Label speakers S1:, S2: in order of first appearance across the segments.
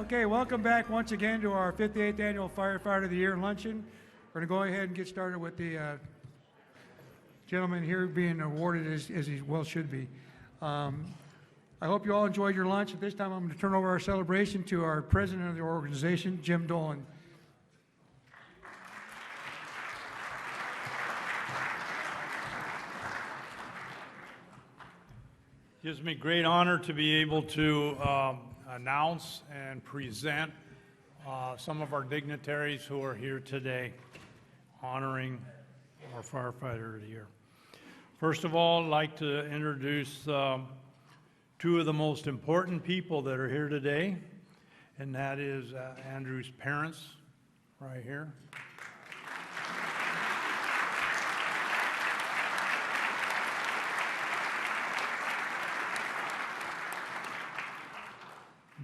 S1: Okay, welcome back once again to our 58th Annual Firefighter of the Year Luncheon. We're going to go ahead and get started with the gentleman here being awarded as he well should be. I hope you all enjoyed your lunch. At this time, I'm going to turn over our celebration to our president of the organization, Jim Dolan.
S2: It gives me great honor to be able to announce and present some of our dignitaries who are here today honoring our Firefighter of the Year. First of all, I'd like to introduce two of the most important people that are here today, and that is Andrew's parents right here.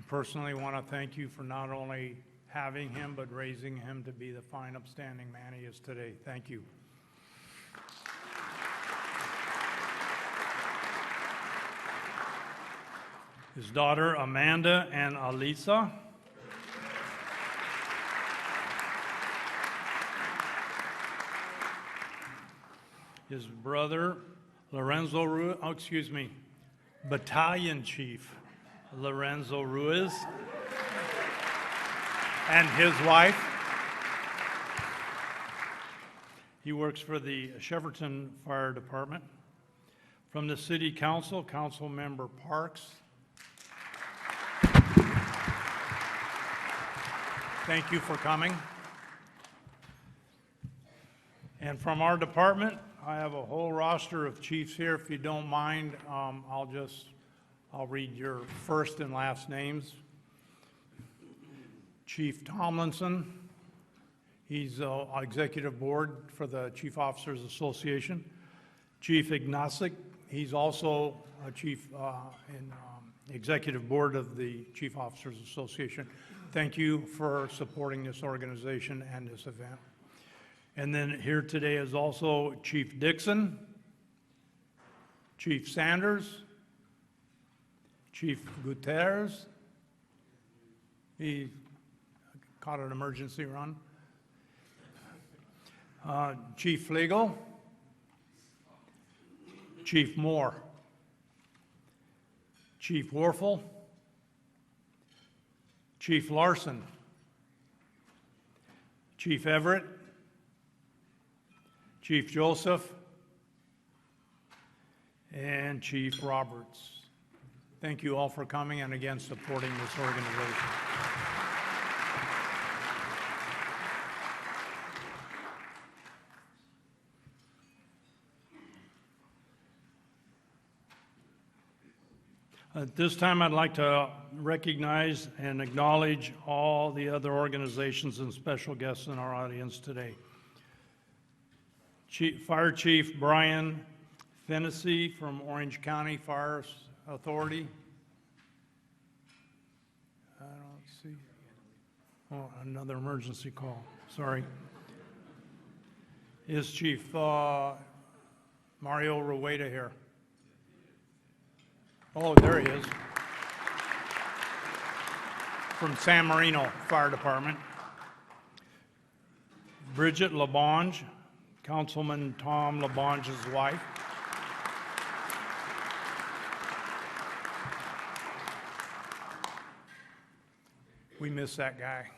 S2: Personally, want to thank you for not only having him, but raising him to be the fine, upstanding man he is today. Thank you. His daughter, Amanda and Alisa. His brother, Lorenzo Ruiz, Battalion Chief Lorenzo Ruiz, and his wife. He works for the Cheverton Fire Department. From the City Council, Council Member Parks. Thank you for coming. And from our department, I have a whole roster of chiefs here. If you don't mind, I'll read your first and last names. Chief Tomlinson, he's executive board for the Chief Officers Association. Chief Ignasic, he's also a chief in executive board of the Chief Officers Association. Thank you for supporting this organization and this event. And then here today is also Chief Dixon, Chief Sanders, Chief Gutierrez, he caught an emergency run. Chief Flegel, Chief Moore, Chief Warfel, Chief Larson, Chief Everett, Chief Joseph, and Chief Roberts. Thank you all for coming and again supporting this organization. At this time, I'd like to recognize and acknowledge all the other organizations and special guests in our audience today. Fire Chief Brian Fennessy from Orange County Fire Authority. I don't see. Oh, another emergency call. Sorry. Is Chief Mario Rueda here? Oh, there he is. From San Marino Fire Department. Bridget LaBonge, Councilman Tom LaBonge's wife. We miss that guy.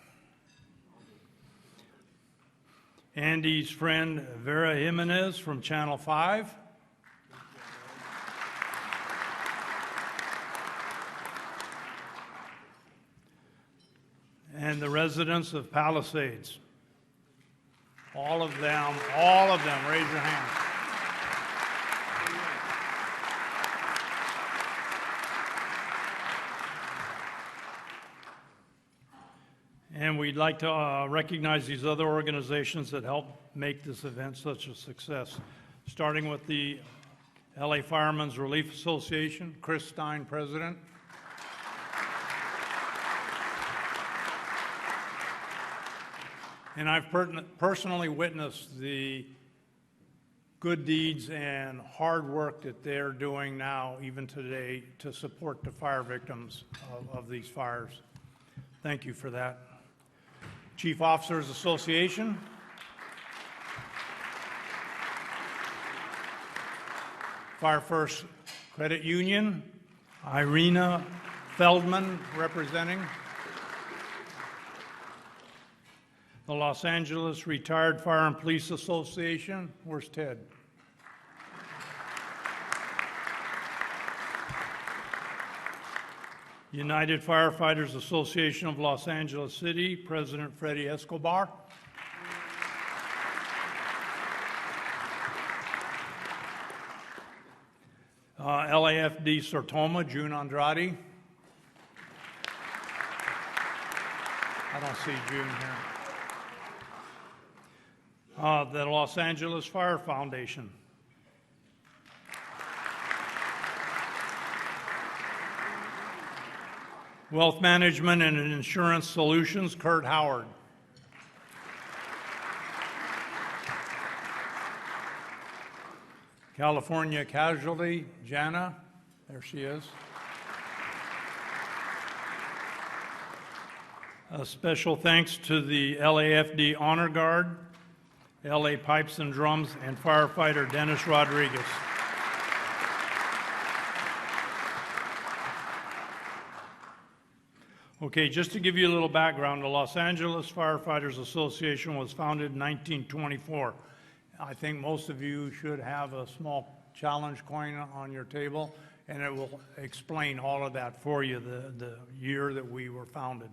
S2: Andy's friend Vera Jimenez from Channel 5. And the residents of Palisades. All of them, raise your hands. And we'd like to recognize these other organizations that help make this event such a success, starting with the LA Firemen's Relief Association, Chris Stein, President. And I've personally witnessed the good deeds and hard work that they're doing now, even today, to support the fire victims of these fires. Thank you for that. Chief Officers Association. Fire First Credit Union, Irina Feldman representing. The Los Angeles Retired Fire and Police Association, where's Ted? United Firefighters Association of Los Angeles City, President Freddie Escobar. LAFD Sortoma, June Andrade. I don't see June here. The Los Angeles Fire Foundation. Wealth Management and Insurance Solutions, Kurt Howard. California Casualty, Jana, there she is. A special thanks to the LAFD Honor Guard, LA Pipes and Drums, and firefighter Dennis Rodriguez. Okay, just to give you a little background, the Los Angeles Firefighters Association was founded in 1924. I think most of you should have a small challenge coin on your table, and it will explain all of that for you, the year that we were founded.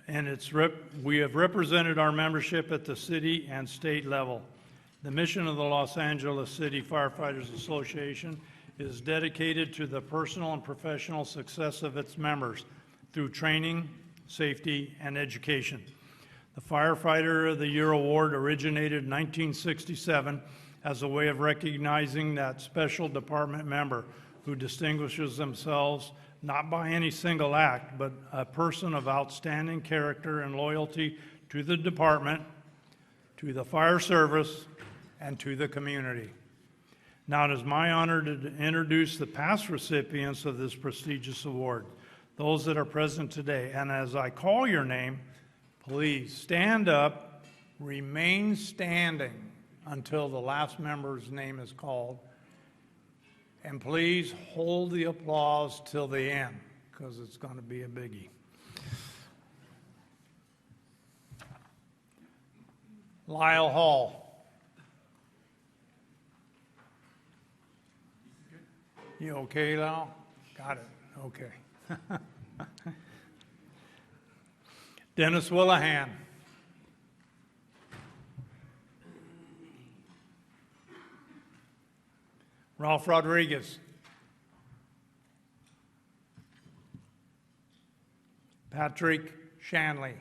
S2: And we have represented our membership at the city and state level. The mission of the Los Angeles City Firefighters Association is dedicated to the personal and professional success of its members through training, safety, and education. The Firefighter of the Year award originated in 1967 as a way of recognizing that special department member who distinguishes themselves not by any single act, but a person of outstanding character and loyalty to the department, to the fire service, and to the community. Now it is my honor to introduce the past recipients of this prestigious award, those that are present today. And as I call your name, please stand up, remain standing until the last member's name is called, and please hold the applause till the end, because it's going to be a biggie. Lyle Hall. You okay, Lyle? Got it. Okay. Dennis Willahan. Ralph Rodriguez. Patrick Shanley.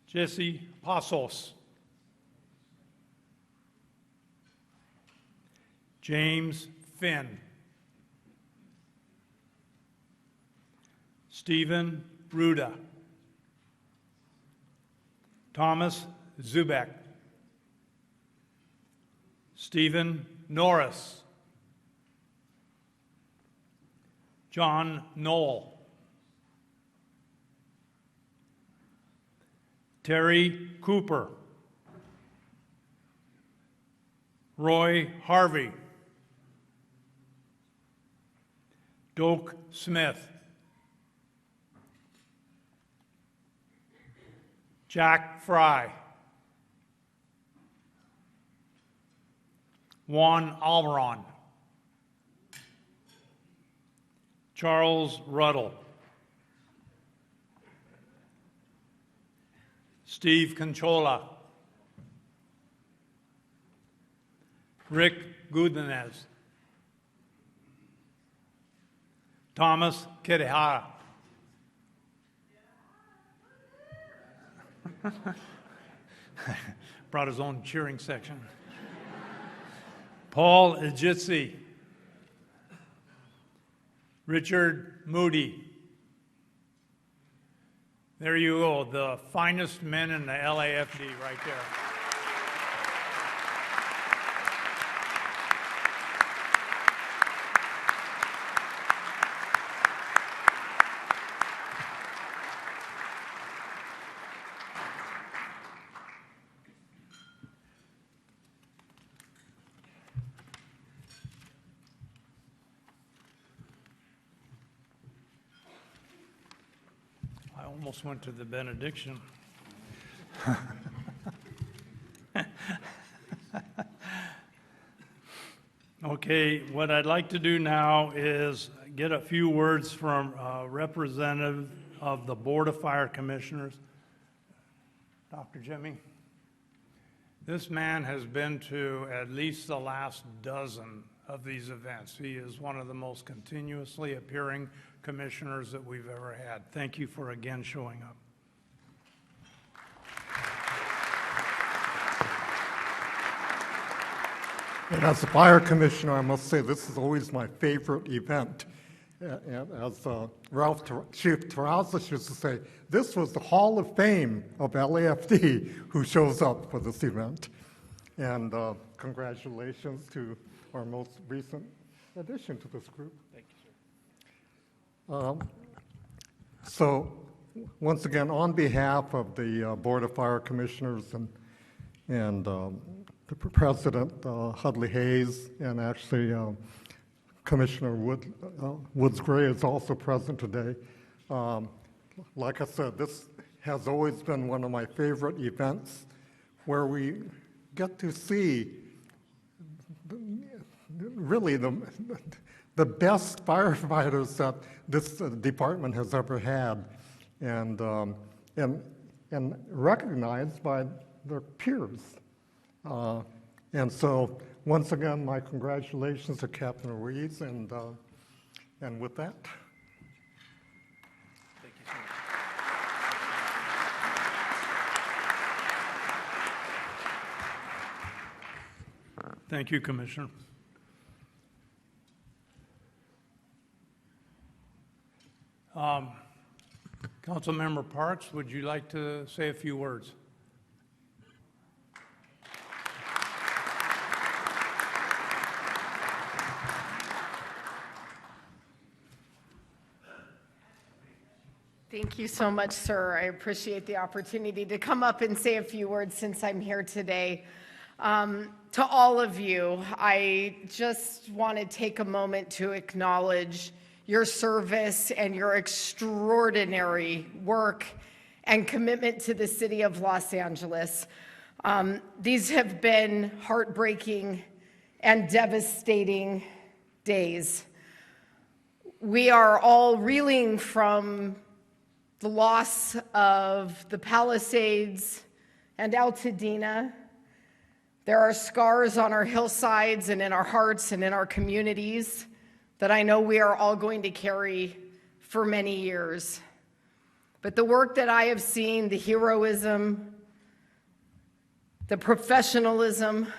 S2: Jesse Pasos. James Finn. Stephen Ruda. Thomas Zubek. Stephen Norris. John Knoll. Terry Cooper. Roy Harvey. Doak Smith. Jack Fry. Juan Almiron. Charles Ruddle. Steve Conchola. Rick Gudinez. Thomas Kitahara. Brought his own cheering section. Paul Ejitsi. Richard Moody. There you go, the finest men in the LAFD right there. Almost went to the benediction. Okay, what I'd like to do now is get a few words from a representative of the Board of Fire Commissioners, Dr. Jimmy. This man has been to at least the last dozen of these events. He is one of the most continuously appearing commissioners that we've ever had. Thank you for again showing up.
S3: And as a fire commissioner, I must say this is always my favorite event. And as Chief Terrazas used to say, this was the Hall of Fame of LAFD who shows up for this event. And congratulations to our most recent addition to this group.
S2: Thank you, sir.
S3: So once again, on behalf of the Board of Fire Commissioners and the President, Hudley Hayes, and actually Commissioner Woods Gray is also present today. Like I said, this has always been one of my favorite events where we get to see really the best firefighters that this department has ever had, and recognized by their peers. And so, once again, my congratulations to Captain Ruiz, and with that.
S2: Thank you, sir. Thank you, Commissioner. Councilmember Parks, would you like to say a few words?
S4: Thank you so much, sir. I appreciate the opportunity to come up and say a few words since I'm here today. To all of you, I just want to take a moment to acknowledge your service and your extraordinary work and commitment to the city of Los Angeles. These have been heartbreaking and devastating days. We are all reeling from the loss of the Palisades and Altadena. There are scars on our hillsides and in our hearts and in our communities that I know we are all going to carry for many years. But the work that I have seen, the heroism, the professionalism,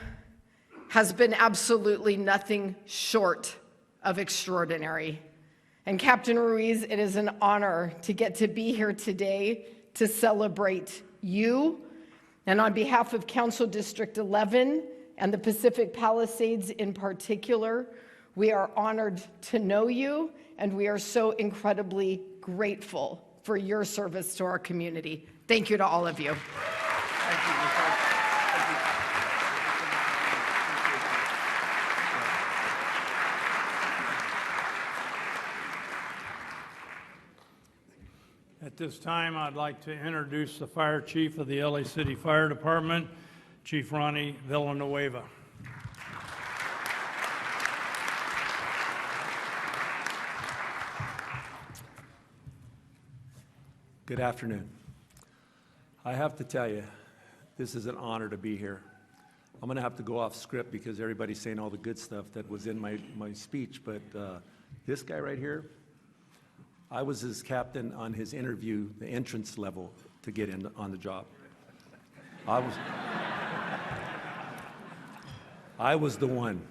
S4: has been absolutely nothing short of extraordinary. And Captain Ruiz, it is an honor to get to be here today to celebrate you. And on behalf of Council District 11 and the Pacific Palisades in particular, we are honored to know you, and we are so incredibly grateful for your service to our community. Thank you to all of you.
S2: Thank you, Ms. Parks. Thank you. At this time, I'd like to introduce the Fire Chief of the LA City Fire Department, Chief Ronnie Villanueva.
S5: Good afternoon. I have to tell you, this is an honor to be here. I'm going to have to go off script because everybody's saying all the good stuff that was in my speech, but this guy right here, I was his captain on his interview, the entrance level to get in on the job. I was the one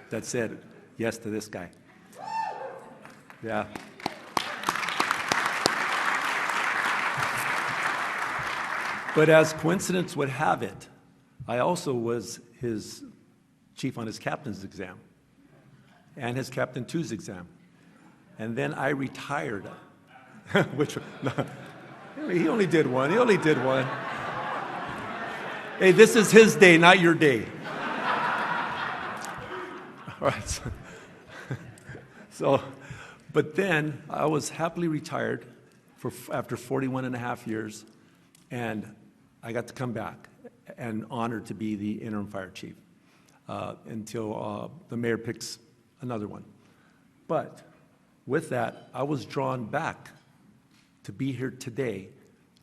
S5: that said yes to this guy. Yeah. But as coincidence would have it, I also was his chief on his captain's exam and his Captain 2's exam. And then I retired, which, no, he only did one. He only did one. Hey, this is his day, not your day. All right. So, but then I was happily retired, after 41 and a half years, and I got to come back and honored to be the interim fire chief until the mayor picks another one. But with that, I was drawn back to be here today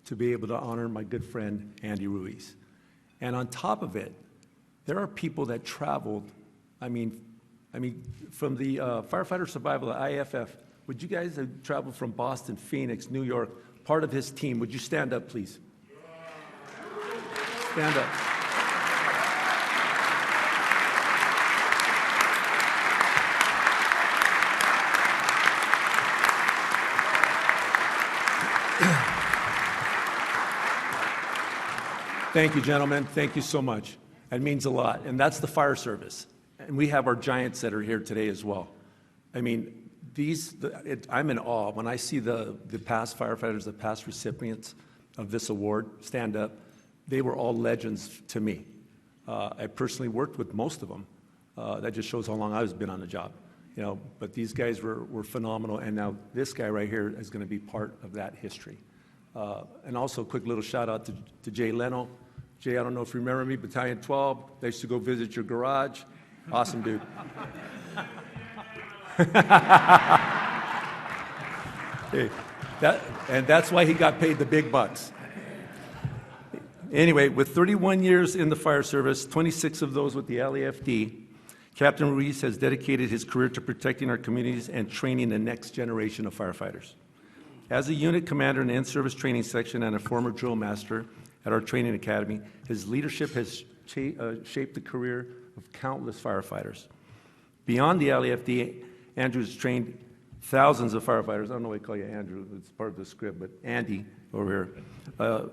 S5: to be able to honor my good friend, Andrew Ruiz. And on top of it, there are people that traveled, I mean, from the Firefighter Survival at IFF, would you guys have traveled from Boston, Phoenix, New York, part of his team? Would you stand up, please? Stand up. Thank you, gentlemen. Thank you so much. That means a lot. And that's the fire service. And we have our giants that are here today as well. I mean, I'm in awe when I see the past firefighters, the past recipients of this award stand up. They were all legends to me. I personally worked with most of them. That just shows how long I've been on the job. You know, but these guys were phenomenal, and now this guy right here is going to be part of that history. And also a quick little shout out to Jay Leno. Jay, I don't know if you remember me, Battalion 12. They used to go visit your garage. Awesome dude. Hey, that's why he got paid the big bucks. Anyway, with 31 years in the fire service, 26 of those with the LAFD, Captain Ruiz has dedicated his career to protecting our communities and training the next generation of firefighters. As a unit commander in the in-service training section and a former drill master at our training academy, his leadership has shaped the career of countless firefighters. Beyond the LAFD, Andrew has trained thousands of firefighters. I don't know why I call you Andrew, it's part of the script, but Andy over here.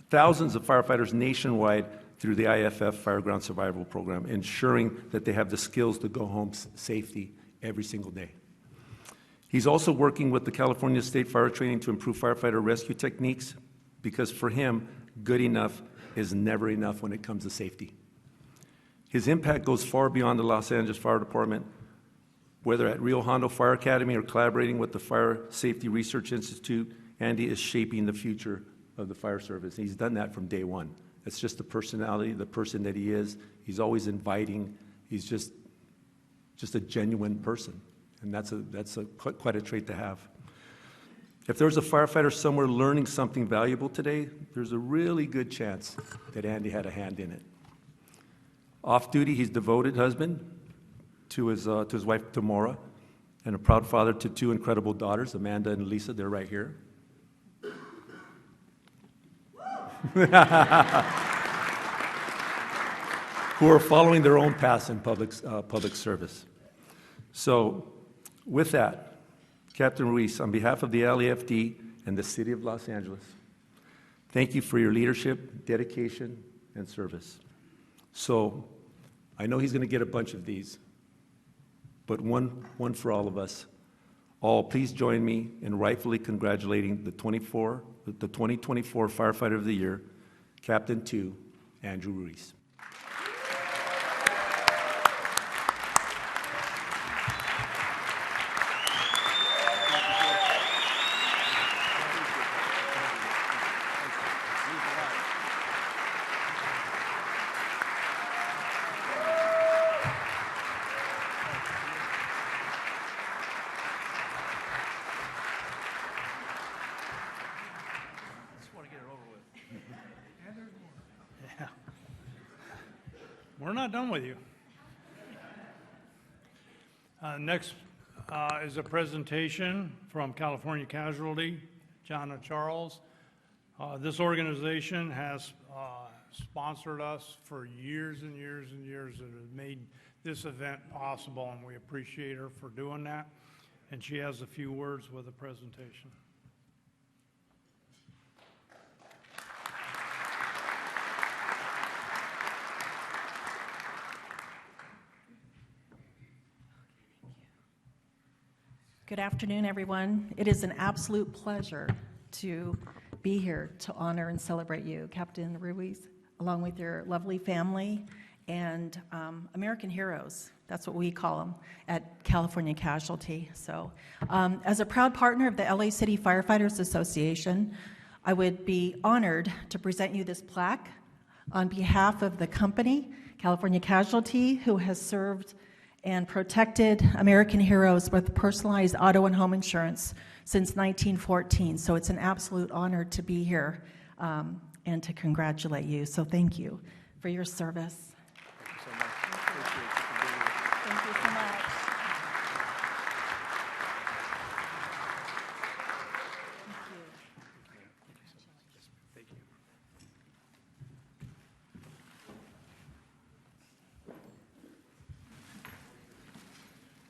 S5: Thousands of firefighters nationwide through the IFF Fireground Survival Program, ensuring that they have the skills to go home safely every single day. He's also working with the California State Fire Training to improve firefighter rescue techniques, because for him, good enough is never enough when it comes to safety. His impact goes far beyond the Los Angeles Fire Department. Whether at Rio Hondo Fire Academy or collaborating with the Fire Safety Research Institute, Andy is shaping the future of the fire service. He's done that from day one. It's just the personality, the person that he is. He's always inviting. He's just a genuine person, and that's quite a trait to have. If there's a firefighter somewhere learning something valuable today, there's a really good chance that Andy had a hand in it. Off duty, he's a devoted husband to his wife, Tamora, and a proud father to two incredible daughters, Amanda and Lisa. They're right here. Who are following their own paths in public service. So, with that, Captain Ruiz, on behalf of the LAFD and the City of Los Angeles, thank you for your leadership, dedication, and service. So, I know he's going to get a bunch of these, but one for all of us. All, please join me in rightfully congratulating the 2024 Firefighter of the Year, Captain 2, Andrew Ruiz.
S2: We're not done with you. Next is a presentation from California Casualty, Jana Charles. This organization has sponsored us for years and years and years and has made this event possible, and we appreciate her for doing that. And she has a few words with a presentation.
S6: Good afternoon, everyone. It is an absolute pleasure to be here to honor and celebrate you, Captain Ruiz, along with your lovely family and American heroes. That's what we call them at California Casualty. So as a proud partner of the LA City Firefighters Association, I would be honored to present you this plaque on behalf of the company, California Casualty, who has served and protected American heroes with personalized auto and home insurance since 1914. So it's an absolute honor to be here and to congratulate you. So thank you for your service. Thank you so much.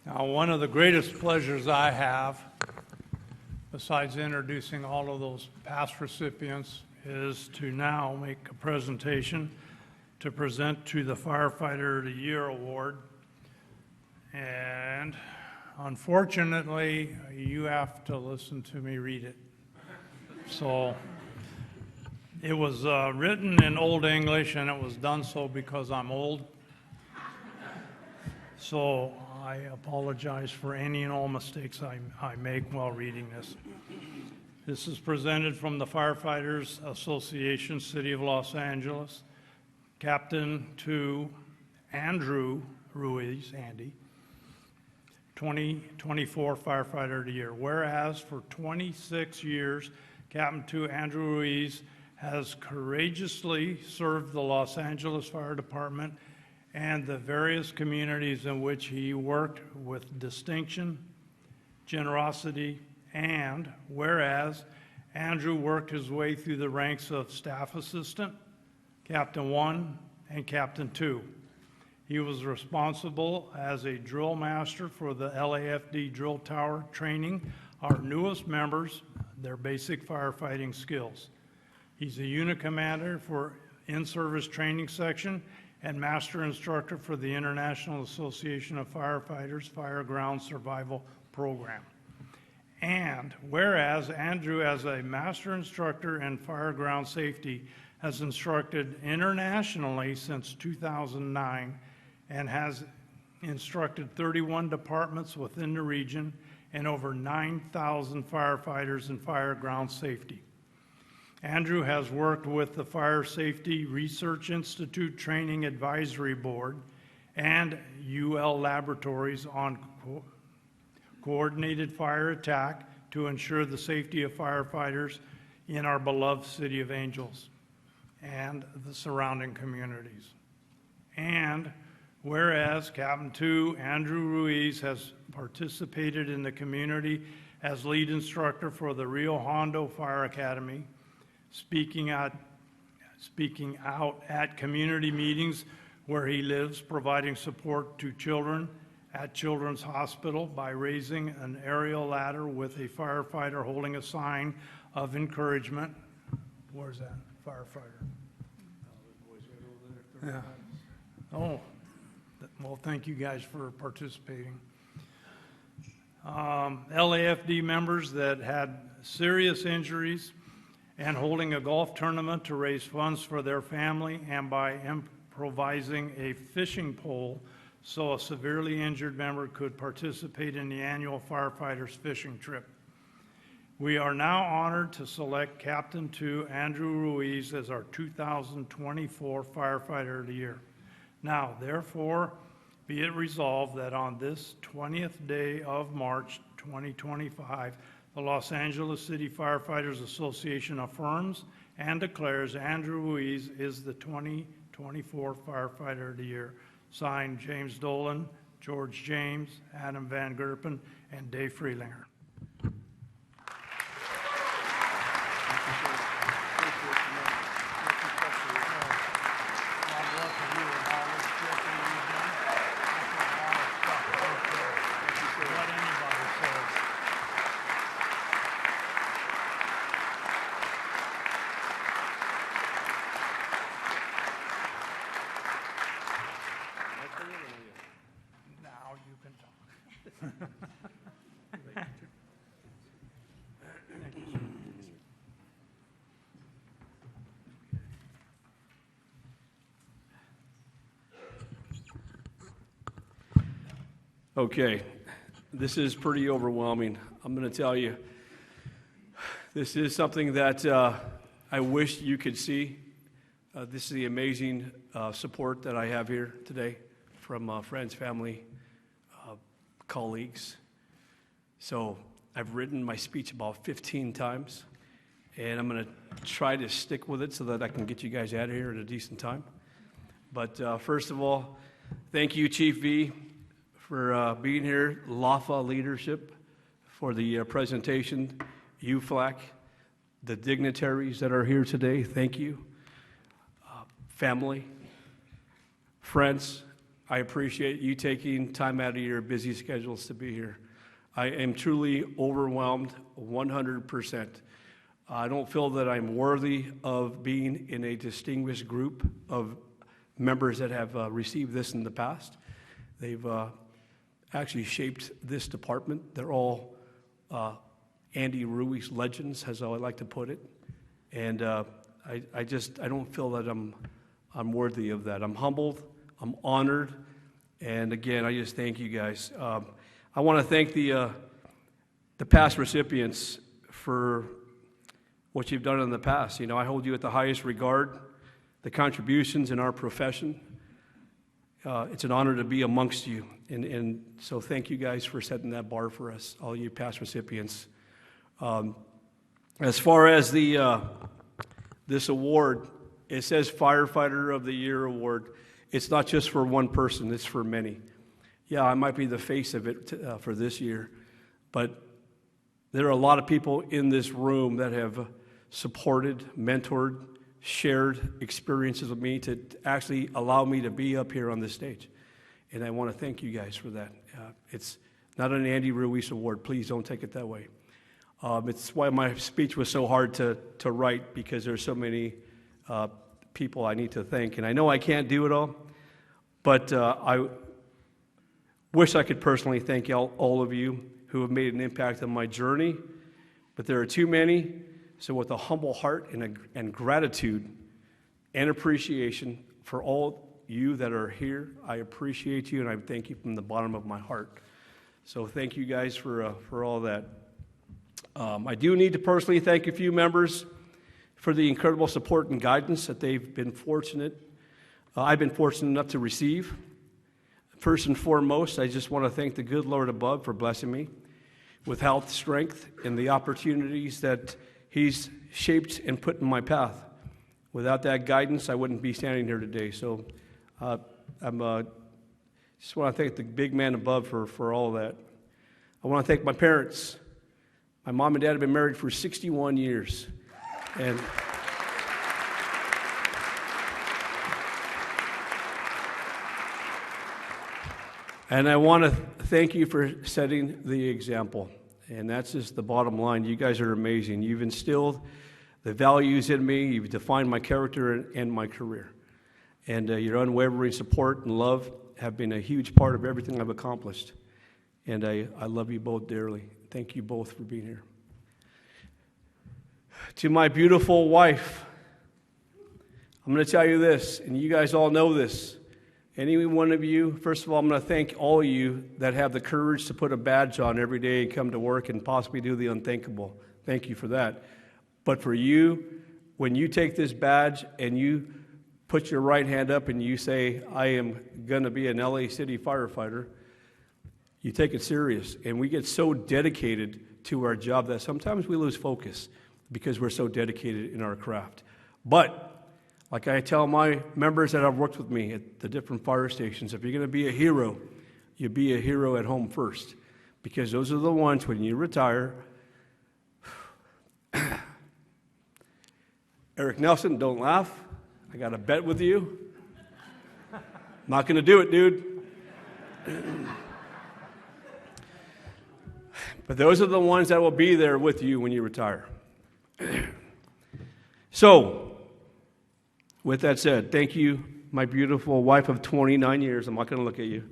S2: Now, one of the greatest pleasures I have, besides introducing all of those past recipients, is to now make a presentation to present to the Firefighter of the Year Award. And unfortunately, you have to listen to me read it. So it was written in Old English, and it was done so because I'm old. So I apologize for any and all mistakes I make while reading this. This is presented from the Firefighters Association, City of Los Angeles, Captain to Andrew Ruiz, Andy, 2024 Firefighter of the Year. Whereas for 26 years, Captain to Andrew Ruiz has courageously served the Los Angeles Fire Department and the various communities in which he worked with distinction, generosity, and whereas Andrew worked his way through the ranks of Staff Assistant, Captain 1, and Captain 2. He was responsible as a drill master for the LAFD drill tower, training our newest members their basic firefighting skills. He's a unit commander for in-service training section and master instructor for the International Association of Firefighters Fire Ground Survival Program. And whereas Andrew, as a master instructor in fire ground safety, has instructed internationally since 2009 and has instructed 31 departments within the region and over 9,000 firefighters in fire ground safety. Andrew has worked with the Fire Safety Research Institute Training Advisory Board and UL Laboratories on coordinated fire attack to ensure the safety of firefighters in our beloved City of Angels and the surrounding communities. And whereas Captain 2 Andrew Ruiz has participated in the community as lead instructor for the Rio Hondo Fire Academy, speaking out at community meetings where he lives, providing support to children at Children's Hospital by raising an aerial ladder with a firefighter holding a sign of encouragement. Where's that firefighter? Yeah. Oh, well, thank you guys for participating. LAFD members that had serious injuries and holding a golf tournament to raise funds for their family, and by improvising a fishing pole so a severely injured member could participate in the annual Firefighters fishing trip. We are now honored to select Captain 2 Andrew Ruiz as our 2024 Firefighter of the Year. Now, therefore, be it resolved that on this 20th day of March 2025, the Los Angeles City Firefighters Association affirms and declares Andrew Ruiz is the 2024 Firefighter of the Year. Signed, James Dolan, George James, Adam Van Gerpen, and Dave Freelinger. Now you can talk.
S7: Okay, this is pretty overwhelming. I'm going to tell you, this is something that I wish you could see. This is the amazing support that I have here today from friends, family, colleagues. So I've written my speech about 15 times, and I'm going to try to stick with it so that I can get you guys out of here at a decent time. But first of all, thank you, Chief V, for being here, LAFA leadership for the presentation, UFLAC, the dignitaries that are here today, thank you. Family, friends, I appreciate you taking time out of your busy schedules to be here. I am truly overwhelmed 100%. I don't feel that I'm worthy of being in a distinguished group of members that have received this in the past. They've actually shaped this department. They're all Andy Ruiz legends, as I like to put it. And I don't feel that I'm worthy of that. I'm humbled, I'm honored, and again, I just thank you guys. I want to thank the past recipients for what you've done in the past. You know, I hold you at the highest regard, the contributions in our profession. It's an honor to be amongst you, and so thank you guys for setting that bar for us, all you past recipients. As far as this award, it says Firefighter of the Year award. It's not just for one person, it's for many. Yeah, I might be the face of it for this year, but there are a lot of people in this room that have supported, mentored, shared experiences with me to actually allow me to be up here on this stage. And I want to thank you guys for that. It's not an Andy Ruiz award. Please don't take it that way. It's why my speech was so hard to write, because there's so many people I need to thank. And I know I can't do it all, but I wish I could personally thank all of you who have made an impact on my journey, but there are too many. So with a humble heart and gratitude and appreciation for all you that are here, I appreciate you, and I thank you from the bottom of my heart. So thank you guys for all that. I do need to personally thank a few members for the incredible support and guidance that they've been fortunate. I've been fortunate enough to receive. First and foremost, I just want to thank the good Lord above for blessing me with health, strength, and the opportunities that He's shaped and put in my path. Without that guidance, I wouldn't be standing here today. So I just want to thank the big man above for all that. I want to thank my parents. My mom and dad have been married for 61 years. And I want to thank you for setting the example. And that's just the bottom line. You guys are amazing. You've instilled the values in me. You've defined my character and my career. And your unwavering support and love have been a huge part of everything I've accomplished. And I love you both dearly. Thank you both for being here. To my beautiful wife, I'm going to tell you this, and you guys all know this. Any one of you, first of all, I'm going to thank all of you that have the courage to put a badge on every day and come to work and possibly do the unthinkable. Thank you for that. But for you, when you take this badge and you put your right hand up and you say, I am going to be an LA City firefighter, you take it serious. And we get so dedicated to our job that sometimes we lose focus because we're so dedicated in our craft. But like I tell my members that have worked with me at the different fire stations, if you're going to be a hero, you be a hero at home first. Because those are the ones, when you retire, Eric Nelson, don't laugh. I got a bet with you. I'm not going to do it, dude. But those are the ones that will be there with you when you retire. So, with that said, thank you, my beautiful wife of 29 years. I'm not going to look at you.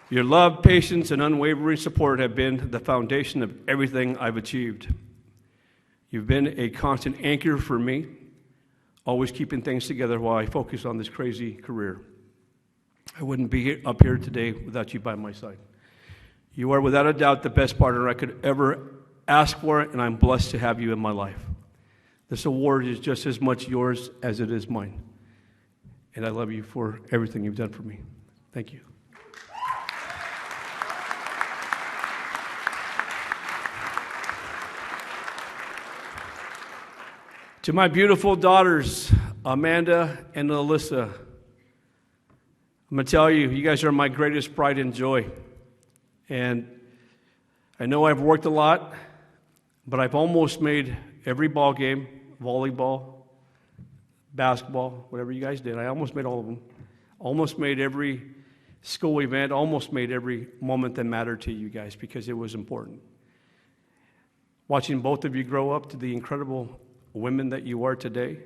S7: Your love, patience, and unwavering support have been the foundation of everything I've achieved. You've been a constant anchor for me, always keeping things together while I focus on this crazy career. I wouldn't be up here today without you by my side. You are without a doubt the best partner I could ever ask for, and I'm blessed to have you in my life. This award is just as much yours as it is mine. And I love you for everything you've done for me. Thank you. To my beautiful daughters, Amanda and Alyssa, I'm going to tell you, you guys are my greatest pride and joy. And I know I've worked a lot, but I've almost made every ball game, volleyball, basketball, whatever you guys did. I almost made all of them. Almost made every school event, almost made every moment that mattered to you guys because it was important. Watching both of you grow up to the incredible women that you are today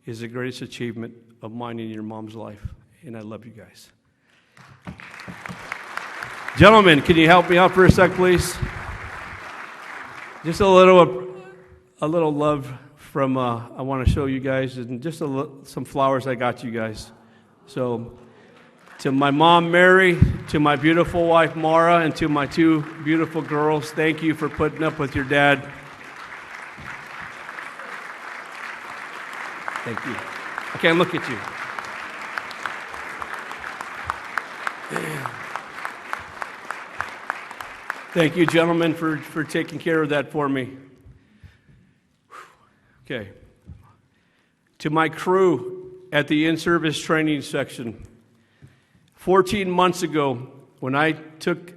S7: is the greatest achievement of mine in your mom's life, and I love you guys. Gentlemen, can you help me out for a sec, please? Just a little love from, I want to show you guys, and just some flowers I got you guys. So, to my mom, Mary, to my beautiful wife, Mara, and to my two beautiful girls, thank you for putting up with your dad. Thank you. I can't look at you. Thank you, gentlemen, for taking care of that for me. Okay. To my crew at the in-service training section, 14 months ago, when I took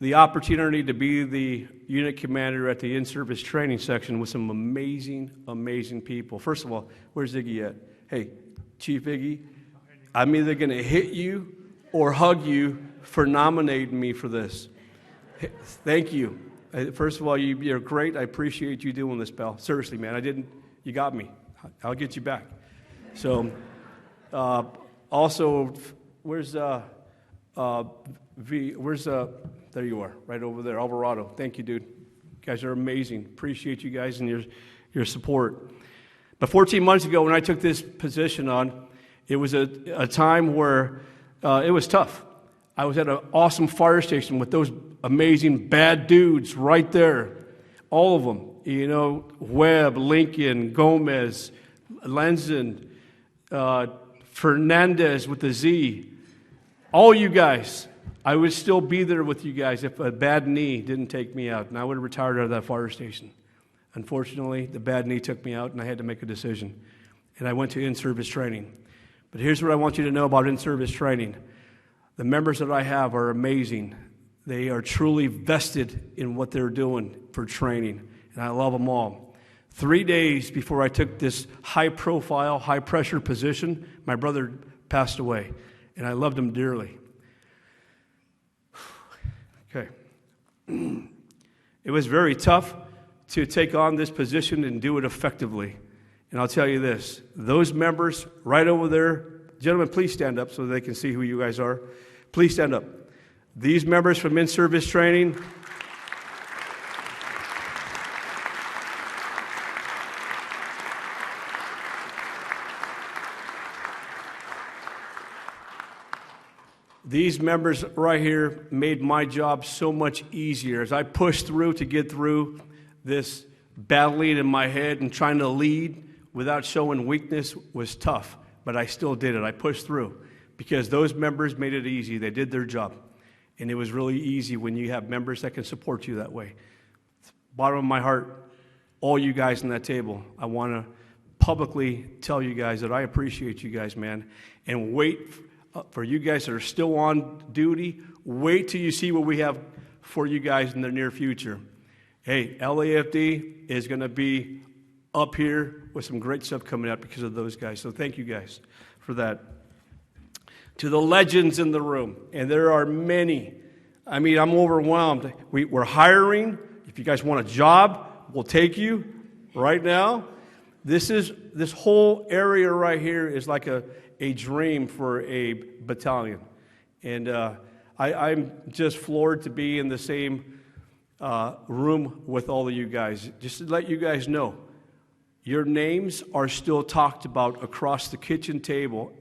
S7: the opportunity to be the unit commander at the in-service training section with some amazing, amazing people. First of all, where's Iggy at? Hey, Chief Iggy, I'm either going to hit you or hug you for nominating me for this. Thank you. First of all, you're great. I appreciate you doing this, pal. Seriously, man, you got me. I'll get you back. So, also, where's there you are, right over there, Alvarado. Thank you, dude. You guys are amazing. Appreciate you guys and your support. But 14 months ago, when I took this position on, it was a time where it was tough. I was at an awesome fire station with those amazing bad dudes right there. All of them. You know, Webb, Lincoln, Gomez, Lenzen, Fernandez with the Z. All you guys. I would still be there with you guys if a bad knee didn't take me out, and I would have retired out of that fire station. Unfortunately, the bad knee took me out, and I had to make a decision. And I went to in-service training. But here's what I want you to know about in-service training. The members that I have are amazing. They are truly vested in what they're doing for training, and I love them all. 3 days before I took this high-profile, high-pressure position, my brother passed away, and I loved him dearly. Okay. It was very tough to take on this position and do it effectively. And I'll tell you this, those members right over there, gentlemen, please stand up so they can see who you guys are. Please stand up. These members from in-service training, these members right here made my job so much easier. As I pushed through to get through this battling in my head and trying to lead without showing weakness was tough, but I still did it. I pushed through because those members made it easy. They did their job, and it was really easy when you have members that can support you that way. Bottom of my heart, all you guys on that table, I want to publicly tell you guys that I appreciate you guys, man, and wait for you guys that are still on duty, wait till you see what we have for you guys in the near future. Hey, LAFD is going to be up here with some great stuff coming out because of those guys. So thank you guys for that. To the legends in the room, and there are many. I mean, I'm overwhelmed. We're hiring. If you guys want a job, we'll take you right now. This whole area right here is like a dream for a battalion. And I'm just floored to be in the same room with all of you guys. Just to let you guys know, your names are still talked about across the kitchen table.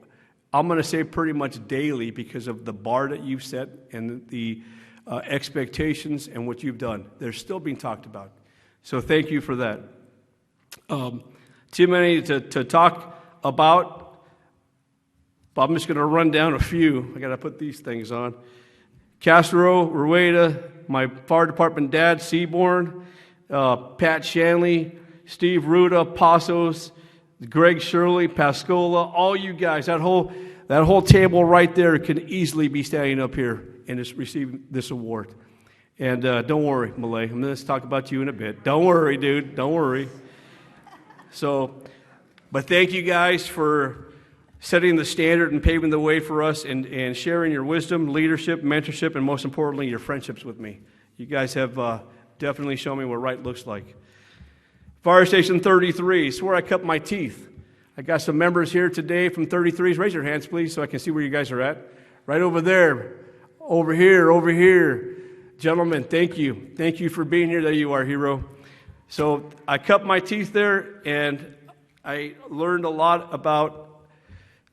S7: I'm going to say pretty much daily because of the bar that you've set and the expectations and what you've done. They're still being talked about. So thank you for that. Too many to talk about, but I'm just going to run down a few. I got to put these things on. Castro, Rueda, my fire department dad, Seaborn, Pat Shanley, Steve Ruda, Passos, Greg Shirley, Pascola, all you guys, that whole table right there can easily be standing up here and just receiving this award. And don't worry, Malay, I'm going to talk about you in a bit. Don't worry, dude, don't worry. So, but thank you guys for setting the standard and paving the way for us and sharing your wisdom, leadership, mentorship, and most importantly, your friendships with me. You guys have definitely shown me what right looks like. Fire Station 33 is where I cut my teeth. I got some members here today from 33s. Raise your hands, please, so I can see where you guys are at. Right over there, over here. Gentlemen, thank you. Thank you for being here. There you are, hero. So I cut my teeth there, and I learned a lot about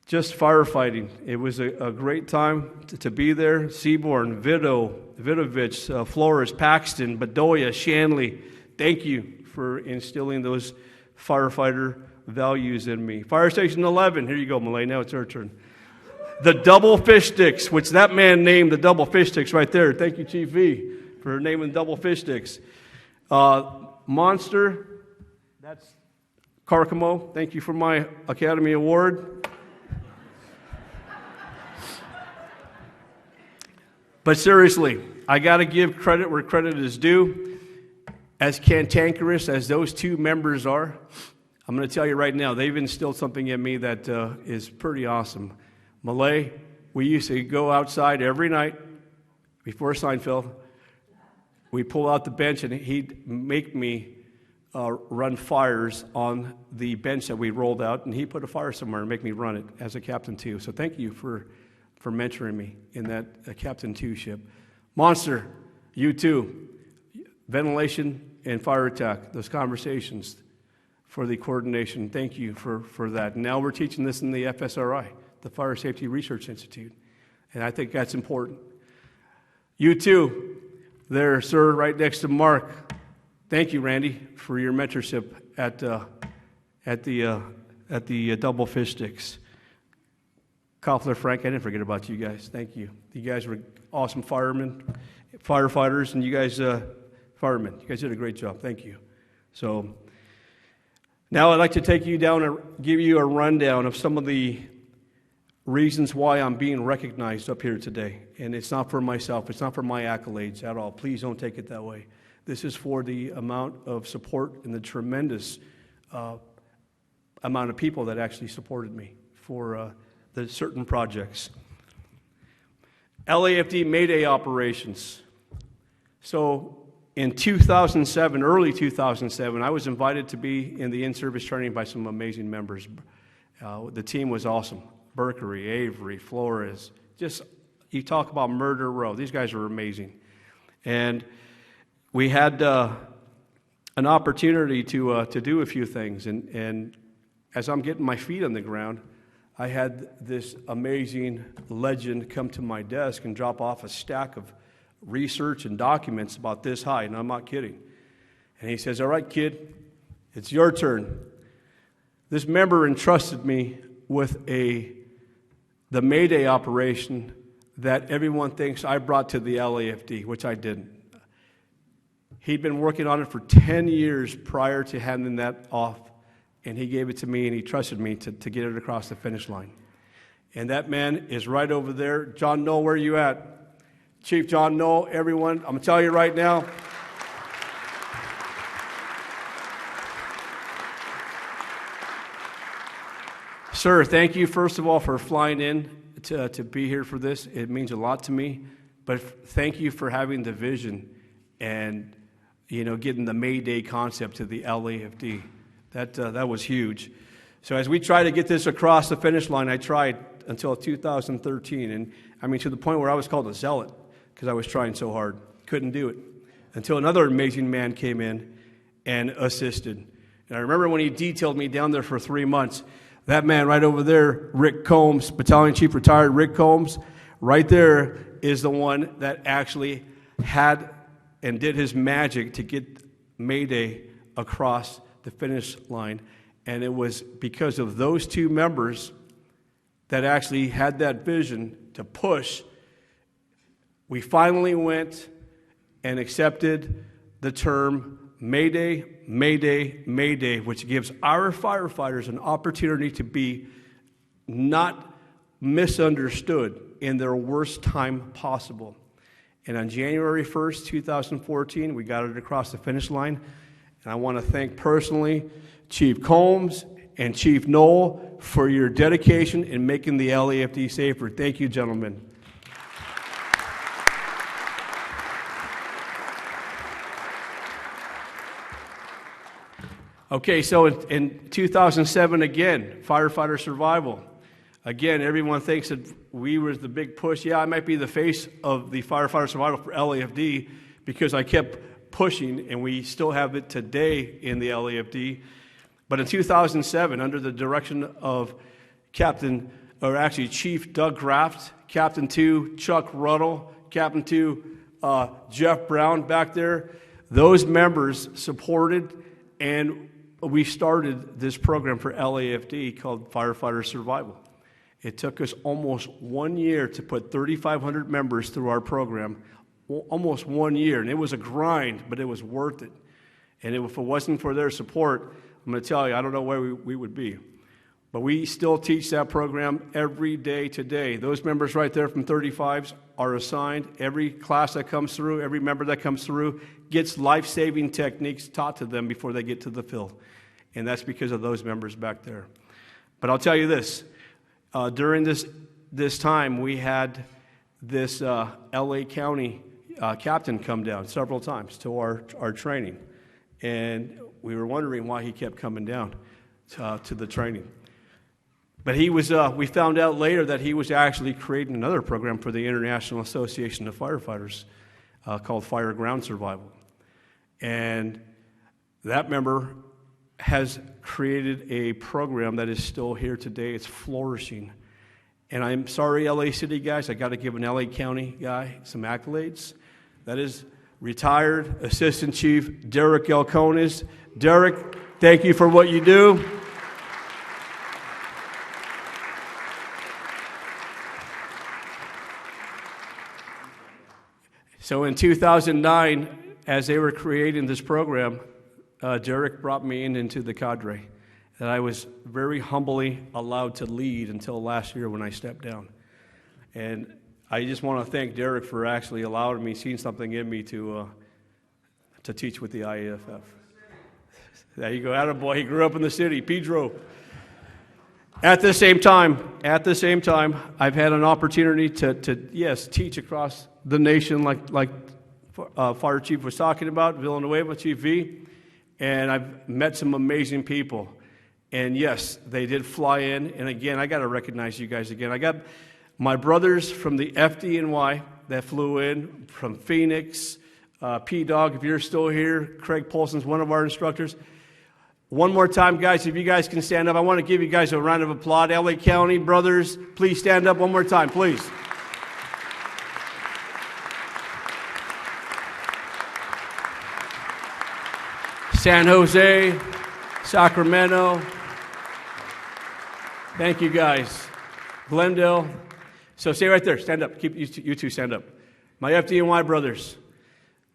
S7: just firefighting. It was a great time to be there. Seaborn, Vidovich, Flores, Paxton, Bedoya, Shanley, thank you for instilling those firefighter values in me. Fire Station 11, here you go, Malay, now it's your turn. The double fish sticks, which that man named the double fish sticks right there. Thank you, Chief V, for naming double fish sticks. Monster, that's Carcamo. Thank you for my Academy Award. But seriously, I got to give credit where credit is due. As cantankerous as those two members are, I'm going to tell you right now, they've instilled something in me that is pretty awesome. Malay, we used to go outside every night before Seinfeld. We'd pull out the bench, and he'd make me run fires on the bench that we rolled out, and he put a fire somewhere and make me run it as a Captain 2. So thank you for mentoring me in that Captain 2 ship. Monster, you too. Ventilation and fire attack, those conversations for the coordination. Thank you for that. Now we're teaching this in the FSRI, the Fire Safety Research Institute, and I think that's important. You too, there, sir, right next to Mark. Thank you, Randy, for your mentorship at the double fish sticks. Koffler, Frank, I didn't forget about you guys. Thank you. You guys were awesome firefighters, and you guys, firemen, you guys did a great job. Thank you. So now I'd like to take you down and give you a rundown of some of the reasons why I'm being recognized up here today. And it's not for myself. It's not for my accolades at all. Please don't take it that way. This is for the amount of support and the tremendous amount of people that actually supported me for the certain projects. LAFD Mayday operations. So in 2007, early 2007, I was invited to be in the in-service training by some amazing members. The team was awesome. Berkery, Avery, Flores. Just, you talk about murder row. These guys were amazing. And we had an opportunity to do a few things. And as I'm getting my feet on the ground, I had this amazing legend come to my desk and drop off a stack of research and documents about this high, and I'm not kidding. And he says, "All right, kid, it's your turn." This member entrusted me with the Mayday operation that everyone thinks I brought to the LAFD, which I didn't. He'd been working on it for 10 years prior to handing that off, and he gave it to me, and he trusted me to get it across the finish line. And that man is right over there. John Knoll, where are you at? Chief John Knoll, everyone, I'm going to tell you right now, sir, thank you, first of all, for flying in to be here for this. It means a lot to me. But thank you for having the vision and, getting the Mayday concept to the LAFD. That was huge. So as we try to get this across the finish line, I tried until 2013. And, to the point where I was called a zealot because I was trying so hard. Couldn't do it. until another amazing man came in and assisted. And I remember when he detailed me down there for 3 months, that man right over there, Rick Combs, Battalion Chief retired Rick Combs, right there is the one that actually had and did his magic to get Mayday across the finish line. And it was because of those two members that actually had that vision to push. We finally went and accepted the term Mayday, Mayday, Mayday, which gives our firefighters an opportunity to be not misunderstood in their worst time possible. And on January 1st, 2014, we got it across the finish line. And I want to thank personally Chief Combs and Chief Knoll for your dedication in making the LAFD safer. Thank you, gentlemen. Okay, so in 2007, again, firefighter survival. Again, everyone thinks that we were the big push. Yeah, I might be the face of the firefighter survival for LAFD because I kept pushing, and we still have it today in the LAFD. But in 2007, under the direction of Chief Doug Graft, Captain 2 Chuck Ruddle, Captain 2 Jeff Brown back there, those members supported, and we started this program for LAFD called Firefighter Survival. It took us almost 1 year to put 3,500 members through our program, almost 1 year. And it was a grind, but it was worth it. And if it wasn't for their support, I'm going to tell you, I don't know where we would be. But we still teach that program every day today. Those members right there from 35s are assigned. Every class that comes through, every member that comes through gets life-saving techniques taught to them before they get to the field. And that's because of those members back there. But I'll tell you this. During this time, we had this LA County captain come down several times to our training. And we were wondering why he kept coming down to the training. But we found out later that he was actually creating another program for the International Association of Firefighters called Fire Ground Survival. And that member has created a program that is still here today. It's flourishing. And I'm sorry, LA City guys, I got to give an LA County guy some accolades. That is retired Assistant Chief Derek Elcones. Derek, thank you for what you do. So in 2009, as they were creating this program, Derek brought me into the cadre that I was very humbly allowed to lead until last year when I stepped down. And I just want to thank Derek for actually allowing me, seeing something in me to teach with the IAFF. There you go, attaboy. He grew up in the city, Pedro. At the same time, I've had an opportunity to teach across the nation like Fire Chief was talking about, Villanueva, Chief V. And I've met some amazing people. And yes, they did fly in. And again, I got to recognize you guys again. I got my brothers from the FDNY that flew in from Phoenix. P-Dog, if you're still here, Craig Polson's one of our instructors. One more time, guys, if you guys can stand up. I want to give you guys a round of applause. LA County brothers, please stand up one more time, please. San Jose, Sacramento. Thank you, guys. Glendale. So stay right there. Stand up. Keep you two stand up. My FDNY brothers.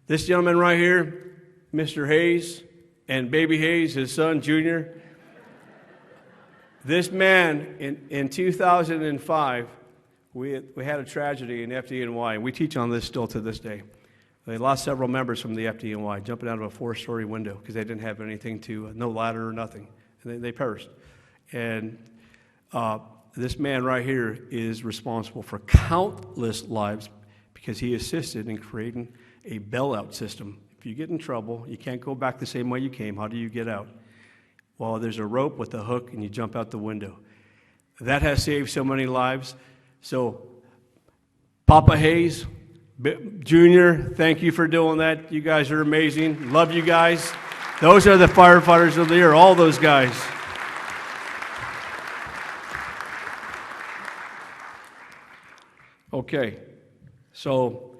S7: This gentleman right here, Mr. Hayes, and Baby Hayes, his son, Junior. This man, in 2005, we had a tragedy in FDNY, and we teach on this still to this day. They lost several members from the FDNY, jumping out of a 4-story window because they didn't have anything no ladder or nothing. And they perished. And this man right here is responsible for countless lives because he assisted in creating a bailout system. If you get in trouble, you can't go back the same way you came. How do you get out? Well, there's a rope with a hook, and you jump out the window. That has saved so many lives. So, Papa Hayes, Junior, thank you for doing that. You guys are amazing. Love you guys. Those are the firefighters of the year, all those guys. Okay, so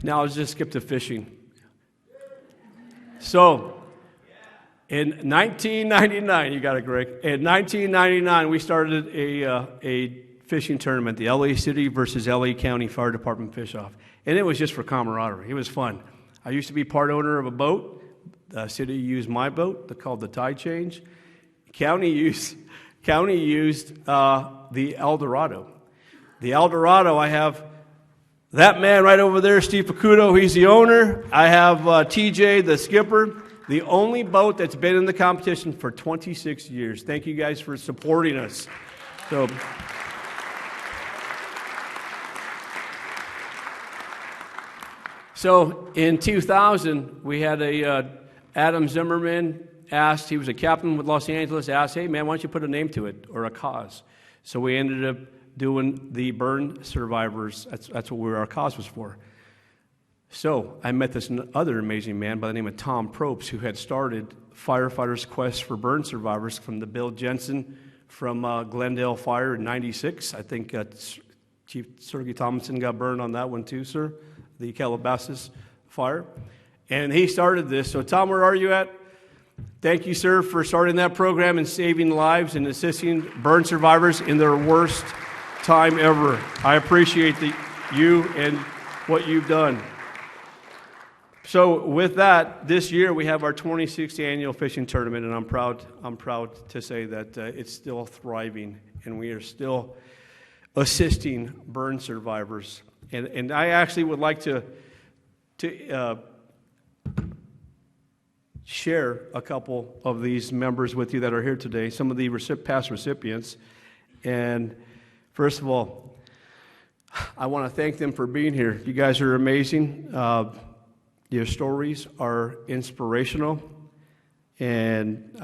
S7: now let's just skip to fishing. So, in 1999, you got it, Greg. In 1999, we started a fishing tournament, the LA City versus LA County Fire Department Fish-Off. And it was just for camaraderie. It was fun. I used to be part owner of a boat. The city used my boat, called the Tide Change. County used the El Dorado. The El Dorado, I have that man right over there, Steve Picudo, he's the owner. I have TJ, the skipper, the only boat that's been in the competition for 26 years. Thank you guys for supporting us. So in 2000, we had Adam Zimmerman asked, he was a captain with Los Angeles, asked, hey man, why don't you put a name to it or a cause? So we ended up doing the burn survivors. That's what our cause was for. So I met this other amazing man by the name of Tom Probst, who had started Firefighters Quest for Burn Survivors from the Bill Jensen from Glendale Fire in '96. I think Chief Sergey Thomason got burned on that one too, sir, the Calabasas fire. And he started this. So Tom, where are you at? Thank you, sir, for starting that program and saving lives and assisting burn survivors in their worst time ever. I appreciate you and what you've done. So with that, this year we have our 26th annual fishing tournament, and I'm proud to say that it's still thriving, and we are still assisting burn survivors. And I actually would like to share a couple of these members with you that are here today, some of the past recipients. And first of all, I want to thank them for being here. You guys are amazing. Your stories are inspirational, and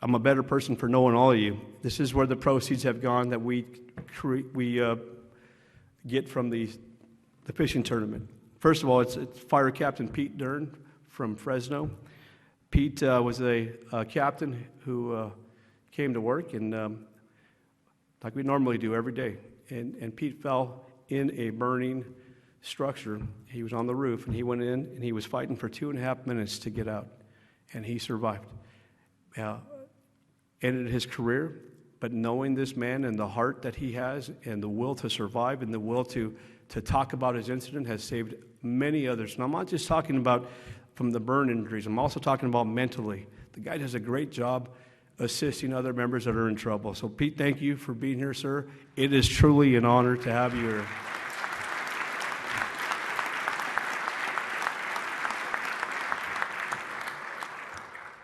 S7: I'm a better person for knowing all of you. This is where the proceeds have gone that we get from the fishing tournament. First of all, it's Fire Captain Pete Dern from Fresno. Pete was a captain who came to work, and like we normally do every day, and Pete fell in a burning structure. He was on the roof, and he went in, and he was fighting for 2.5 minutes to get out, and he survived. Ended his career, but knowing this man and the heart that he has and the will to survive and the will to talk about his incident has saved many others. And I'm not just talking about from the burn injuries. I'm also talking about mentally. The guy does a great job assisting other members that are in trouble. So Pete, thank you for being here, sir. It is truly an honor to have you here.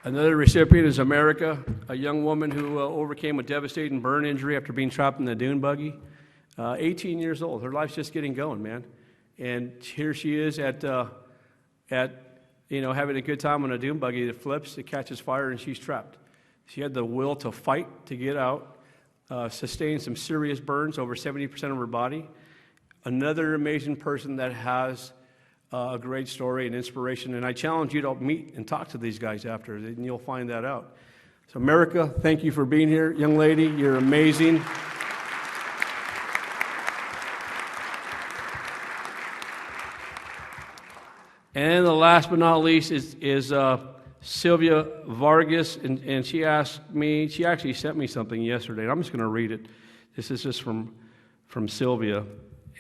S7: Another recipient is America, a young woman who overcame a devastating burn injury after being trapped in the dune buggy. 18 years old. Her life's just getting going, man. And here she is at having a good time on a dune buggy that flips, it catches fire, and she's trapped. She had the will to fight to get out, sustained some serious burns, over 70% of her body. Another amazing person that has a great story and inspiration, and I challenge you to meet and talk to these guys after, and you'll find that out. So America, thank you for being here. Young lady, you're amazing. And the last but not least is Sylvia Vargas, and she actually sent me something yesterday, and I'm just going to read it. This is just from Sylvia,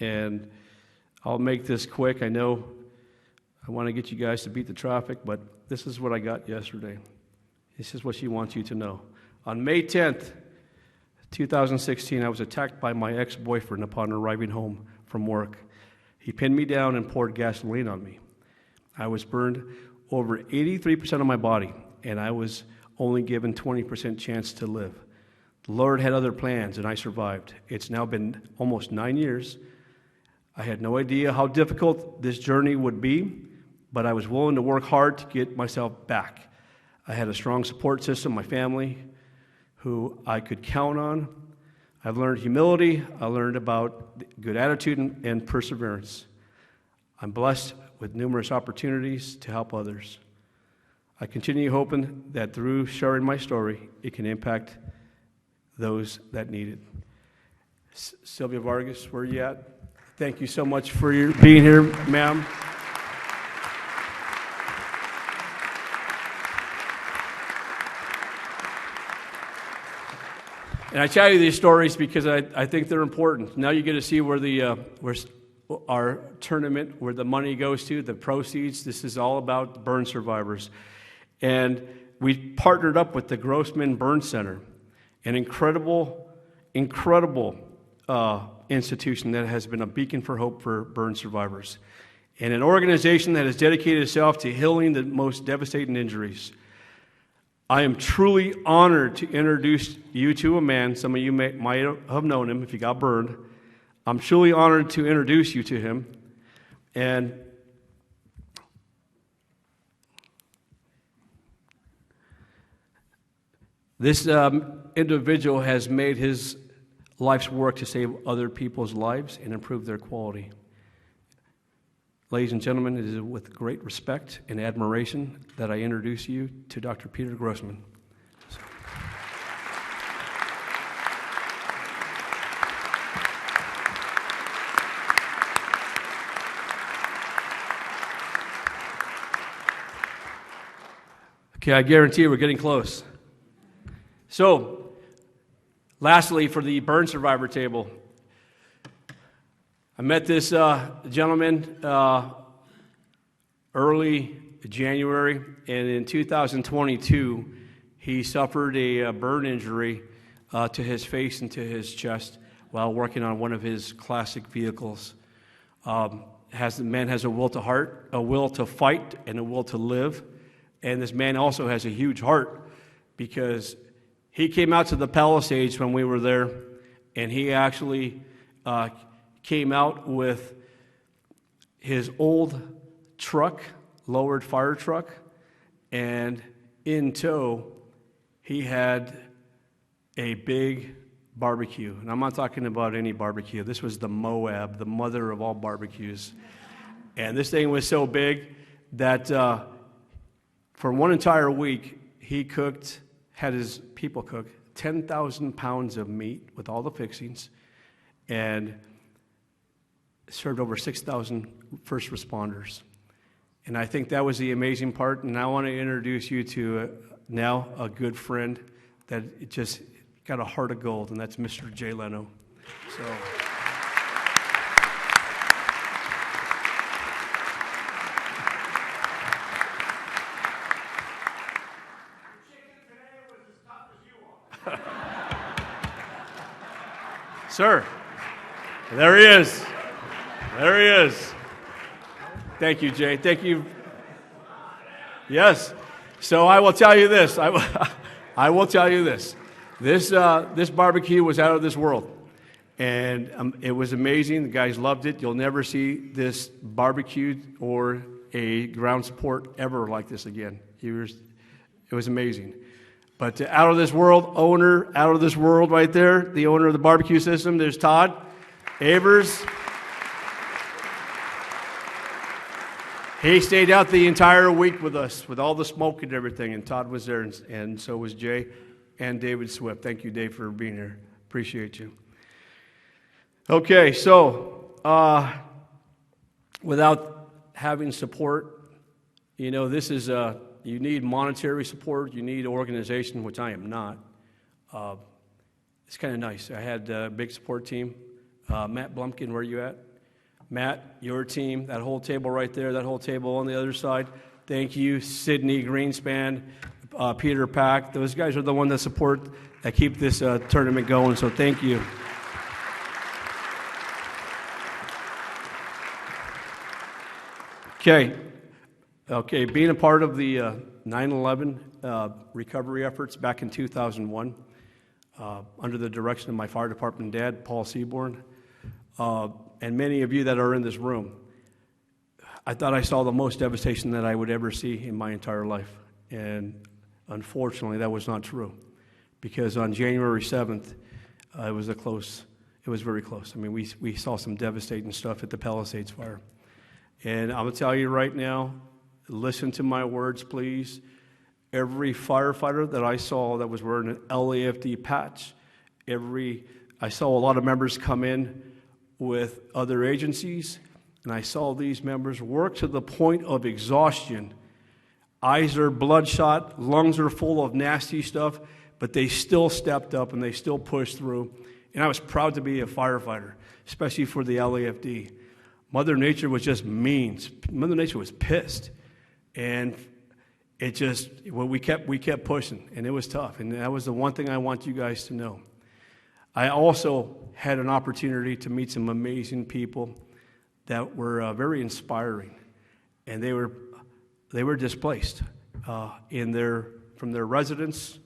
S7: and I'll make this quick. I know I want to get you guys to beat the traffic, but this is what I got yesterday. This is what she wants you to know. On May 10th, 2016, I was attacked by my ex-boyfriend upon arriving home from work. He pinned me down and poured gasoline on me. I was burned over 83% of my body, and I was only given 20% chance to live. The Lord had other plans, and I survived. It's now been almost 9 years. I had no idea how difficult this journey would be, but I was willing to work hard to get myself back. I had a strong support system, my family, who I could count on. I've learned humility. I learned about good attitude and perseverance. I'm blessed with numerous opportunities to help others. I continue hoping that through sharing my story, it can impact those that need it. Sylvia Vargas, where are you at? Thank you so much for your being here, ma'am. And I tell you these stories because I think they're important. Now you get to see where where our tournament, where the money goes to, the proceeds. This is all about burn survivors. And we partnered up with the Grossman Burn Center, an incredible institution that has been a beacon for hope for burn survivors, and an organization that has dedicated itself to healing the most devastating injuries. I am truly honored to introduce you to a man. Some of you might have known him if you got burned. I'm truly honored to introduce you to him. And this individual has made his life's work to save other people's lives and improve their quality. Ladies and gentlemen, it is with great respect and admiration that I introduce you to Dr. Peter Grossman. Okay, I guarantee we're getting close. So, lastly, for the burn survivor table, I met this gentleman early January, and in 2022, he suffered a burn injury to his face and to his chest while working on one of his classic vehicles. The man has a will to fight, and a will to live. And this man also has a huge heart because he came out to the Palisades when we were there, and he actually came out with his old truck, lowered fire truck, and in tow, he had a big barbecue. And I'm not talking about any barbecue. This was the Moab, the mother of all barbecues. And this thing was so big that for one entire week, he had his people cook 10,000 pounds of meat with all the fixings, and served over 6,000 first responders. And I think that was the amazing part. And I want to introduce you to now a good friend that just got a heart of gold, and that's Mr. Jay Leno. So. Sir, there he is. There he is. Thank you, Jay. Thank you. Yes. So I will tell you this. I will tell you this. This barbecue was out of this world, and it was amazing. The guys loved it. You'll never see this barbecue or a ground support ever like this again. It was amazing. But out of this world owner, out of this world right there, the owner of the barbecue system, there's Todd Avers. He stayed out the entire week with us, with all the smoke and everything, and Todd was there, and so was Jay and David Swift. Thank you, Dave, for being here. Appreciate you. Okay, so without having support, this is you need monetary support, you need organization, which I am not. It's kind of nice. I had a big support team. Matt Blumpkin, where are you at? Matt, your team, that whole table right there, that whole table on the other side. Thank you. Sydney Greenspan, Peter Pack. Those guys are the ones that keep this tournament going, so thank you. Okay, being a part of the 9/11 recovery efforts back in 2001, under the direction of my fire department dad, Paul Seaborn, and many of you that are in this room, I thought I saw the most devastation that I would ever see in my entire life. And unfortunately, that was not true. Because on January 7th, it was very close. I mean, we saw some devastating stuff at the Palisades fire. And I'm going to tell you right now, listen to my words, please. Every firefighter that I saw that was wearing an LAFD patch, I saw a lot of members come in with other agencies, and I saw these members work to the point of exhaustion. Eyes are bloodshot, lungs are full of nasty stuff, but they still stepped up and they still pushed through. And I was proud to be a firefighter, especially for the LAFD. Mother Nature was just mean. Mother Nature was pissed. And we kept pushing, and it was tough. And that was the one thing I want you guys to know. I also had an opportunity to meet some amazing people that were very inspiring, and they were displaced from their residence.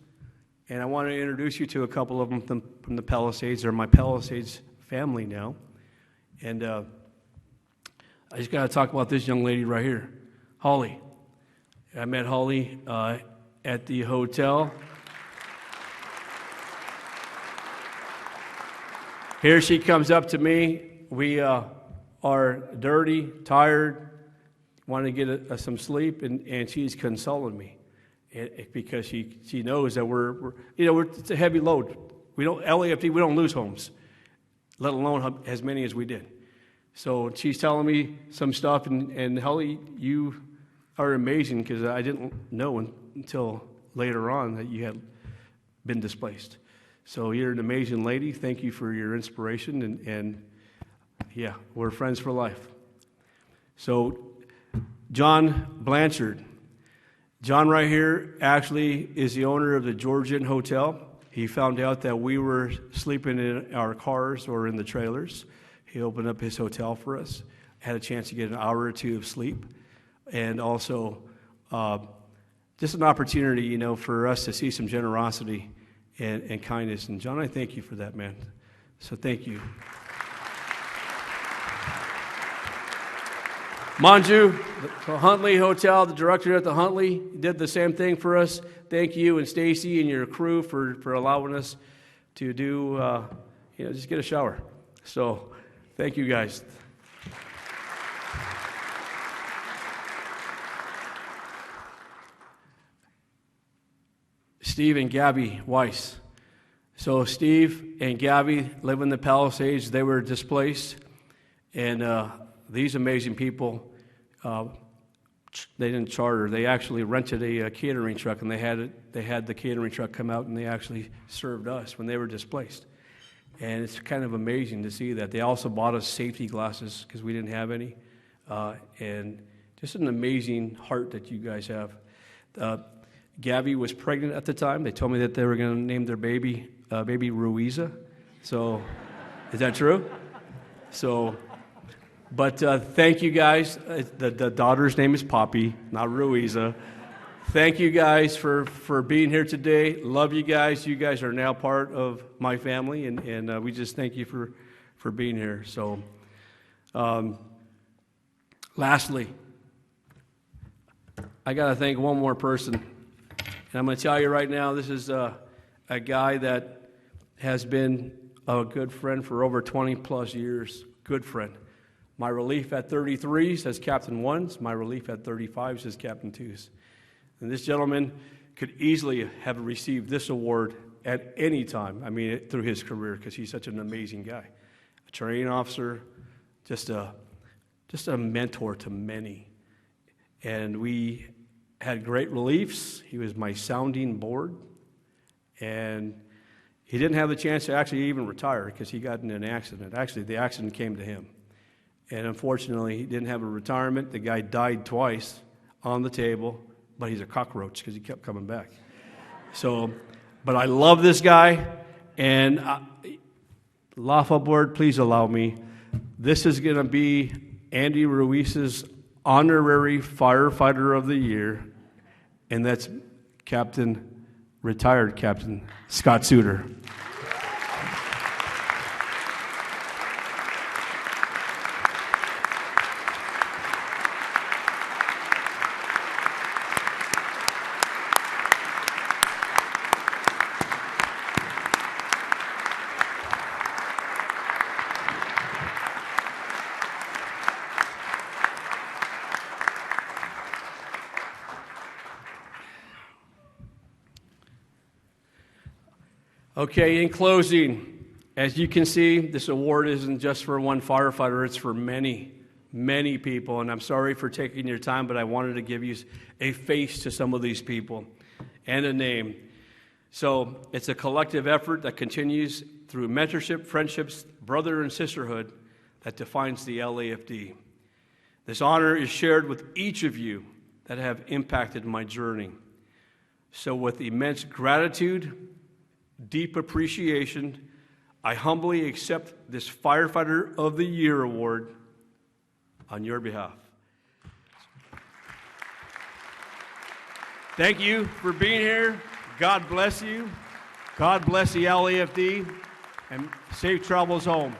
S7: And I want to introduce you to a couple of them from the Palisades. They're my Palisades family now. And I just got to talk about this young lady right here, Holly. I met Holly at the hotel. Here she comes up to me. We are dirty, tired, want to get some sleep, and she's consoling me because she knows that it's a heavy load. LAFD, we don't lose homes, let alone as many as we did. So she's telling me some stuff, and Holly, you are amazing, because I didn't know until later on that you had been displaced. So you're an amazing lady. Thank you for your inspiration, and yeah, we're friends for life. So John Blanchard. John right here actually is the owner of the Georgian Hotel. He found out that we were sleeping in our cars or in the trailers. He opened up his hotel for us, had a chance to get an hour or two of sleep, and also just an opportunity, for us to see some generosity and kindness. And John, I thank you for that, man. So thank you. Manju, the Huntley Hotel, the director at the Huntley, did the same thing for us. Thank you, and Stacy and your crew for allowing us to do, just get a shower. So thank you guys. Steve and Gabby Weiss. So Steve and Gabby live in the Palisades. They were displaced, and these amazing people, they didn't charter. They actually rented a catering truck, and they had the catering truck come out, and they actually served us when they were displaced. And it's kind of amazing to see that. They also bought us safety glasses because we didn't have any, and just an amazing heart that you guys have. Gabby was pregnant at the time. They told me that they were going to name their baby Ruiza. So, is that true? So, but thank you guys. The daughter's name is Poppy, not Ruiza. Thank you guys for being here today. Love you guys. You guys are now part of my family, and we just thank you for being here. So, lastly, I got to thank one more person. And I'm going to tell you right now, this is a guy that has been a good friend for over 20 plus years. Good friend. My relief at 33 says Captain 1s. My relief at 35 says Captain 2s. And this gentleman could easily have received this award at any time, through his career, because he's such an amazing guy. A training officer, just a mentor to many. And we had great reliefs. He was my sounding board, and he didn't have the chance to actually even retire because he got in an accident. Actually, the accident came to him, and unfortunately, he didn't have a retirement. The guy died twice on the table, but he's a cockroach because he kept coming back. So, but I love this guy, and LAFA board, please allow me. This is going to be Andy Ruiz's honorary firefighter of the year, and that's retired Captain Scott Suter. Okay, in closing, as you can see, this award isn't just for one firefighter, it's for many, many people. And I'm sorry for taking your time, but I wanted to give you a face to some of these people and a name. So it's a collective effort that continues through mentorship, friendships, brother and sisterhood that defines the LAFD. This honor is shared with each of you that have impacted my journey. So with immense gratitude, deep appreciation, I humbly accept this Firefighter of the Year award on your behalf. Thank you for being here. God bless you. God bless the LAFD, and safe travels home.